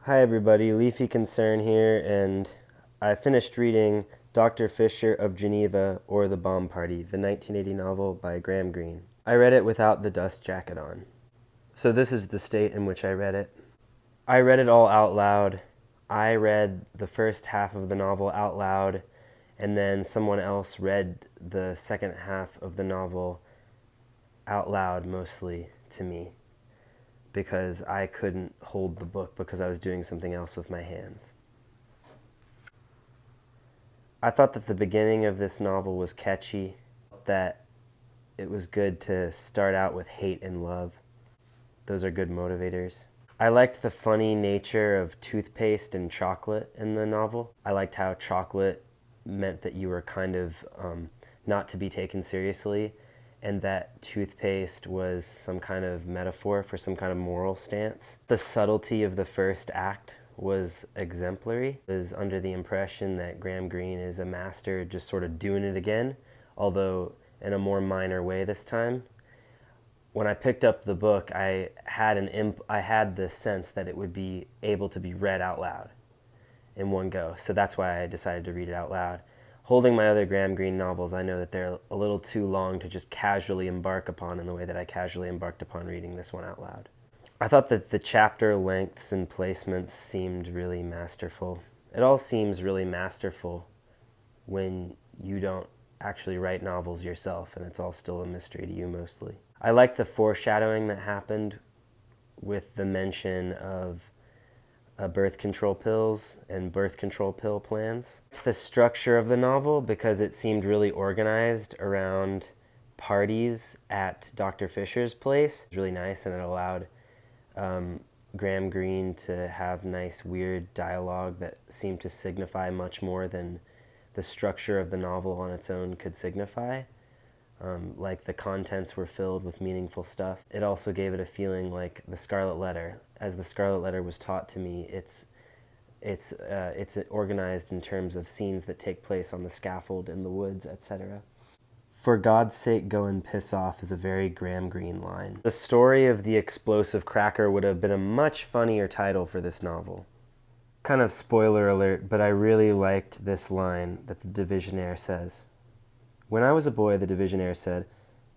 Hi everybody, Leafy Concern here, and I finished reading Dr. Fischer of Geneva, or The Bomb Party, the 1980 novel by Graham Greene. I read it without the dust jacket on. So this is the state in which I read it. I read it all out loud. I read the first half of the novel out loud, and then someone else read the second half of the novel out loud, mostly to me, because I couldn't hold the book because I was doing something else with my hands. I thought that the beginning of this novel was catchy, that it was good to start out with hate and love. Those are good motivators. I liked the funny nature of toothpaste and chocolate in the novel. I liked how chocolate meant that you were kind of not to be taken seriously, and that toothpaste was some kind of metaphor for some kind of moral stance. The subtlety of the first act was exemplary. I was under the impression that Graham Greene is a master just sort of doing it again, although in a more minor way this time. When I picked up the book, I had the sense that it would be able to be read out loud in one go, so that's why I decided to read it out loud. Holding my other Graham Greene novels, I know that they're a little too long to just casually embark upon in the way that I casually embarked upon reading this one out loud. I thought that the chapter lengths and placements seemed really masterful. It all seems really masterful when you don't actually write novels yourself, and it's all still a mystery to you mostly. I like the foreshadowing that happened with the mention of birth control pills and birth control pill plans. The structure of the novel, because it seemed really organized around parties at Dr. Fischer's place. It was really nice, and it allowed Graham Greene to have nice, weird dialogue that seemed to signify much more than the structure of the novel on its own could signify. Like the contents were filled with meaningful stuff. It also gave it a feeling like the Scarlet Letter. As the Scarlet Letter was taught to me, it's organized in terms of scenes that take place on the scaffold, in the woods, etc. For God's sake, go and piss off is a very Graham Greene line. The story of the explosive cracker would have been a much funnier title for this novel. Kind of spoiler alert, but I really liked this line that the Divisionaire says. When I was a boy, the Divisionaire said,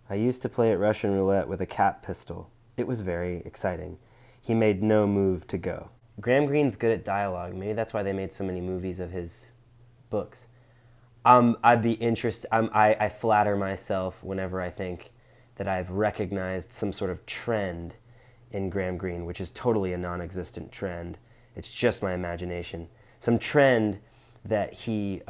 I used to play at Russian roulette with a cap pistol. It was very exciting. He made no move to go. Graham Greene's good at dialogue. Maybe that's why they made so many movies of his books. I'd be interested. I flatter myself whenever I think that I've recognized some sort of trend in Graham Greene, which is totally a non-existent trend. It's just my imagination. Some trend that he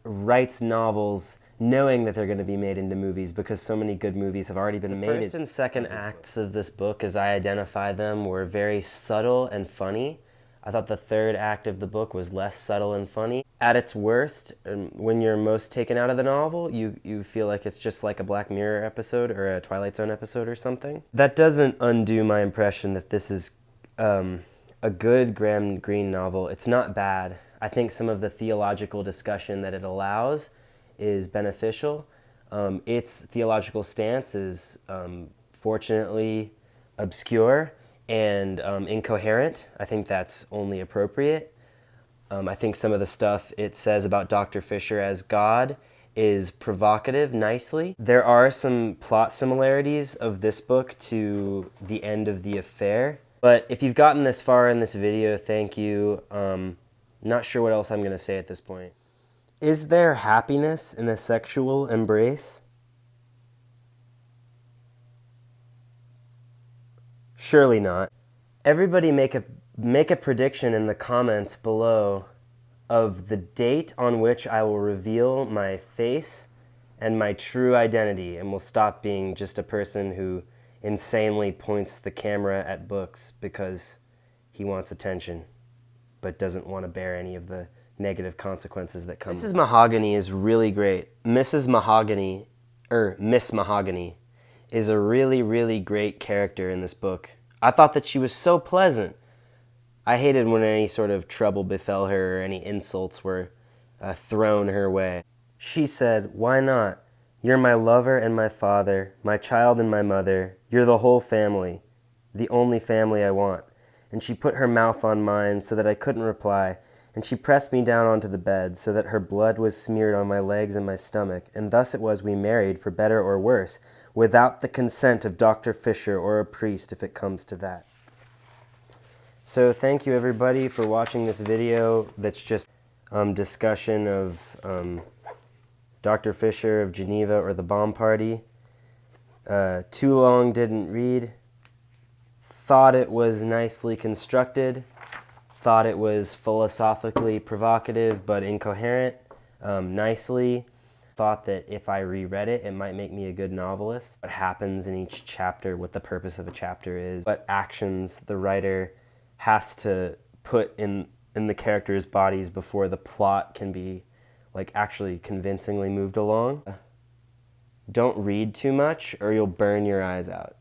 writes novels knowing that they're going to be made into movies because so many good movies have already been made. The first and second acts of this book, as I identify them, were very subtle and funny. I thought the third act of the book was less subtle and funny. At its worst, when you're most taken out of the novel, you feel like it's just like a Black Mirror episode or a Twilight Zone episode or something. That doesn't undo my impression that this is a good Graham Greene novel. It's not bad. I think some of the theological discussion that it allows is beneficial. Its theological stance is fortunately obscure and incoherent. I think that's only appropriate. I think some of the stuff it says about Dr. Fischer as God is provocative nicely. There are some plot similarities of this book to The End of the Affair. But if you've gotten this far in this video, thank you. Not sure what else I'm going to say at this point. Is there happiness in a sexual embrace? Surely not. Everybody make a prediction in the comments below of the date on which I will reveal my face and my true identity, and will stop being just a person who insanely points the camera at books because he wants attention but doesn't want to bear any of the negative consequences that come. Mrs. Mahogany is really great. Mrs. Mahogany, Miss Mahogany, is a really, really great character in this book. I thought that she was so pleasant. I hated when any sort of trouble befell her or any insults were thrown her way. She said, "Why not? You're my lover and my father, my child and my mother. You're the whole family, the only family I want. and she put her mouth on mine so that I couldn't reply, and she pressed me down onto the bed so that her blood was smeared on my legs and my stomach, and thus it was we married, for better or worse, without the consent of Dr. Fischer or a priest, if it comes to that. So thank you everybody for watching this video that's just discussion of Dr. Fischer of Geneva, or the bomb party. Too long, didn't read. Thought it was nicely constructed. Thought it was philosophically provocative but incoherent, nicely. Thought that if I reread it, it might make me a good novelist. What happens in each chapter, what the purpose of a chapter is, what actions the writer has to put in the characters' bodies before the plot can be like actually convincingly moved along. Don't read too much or you'll burn your eyes out.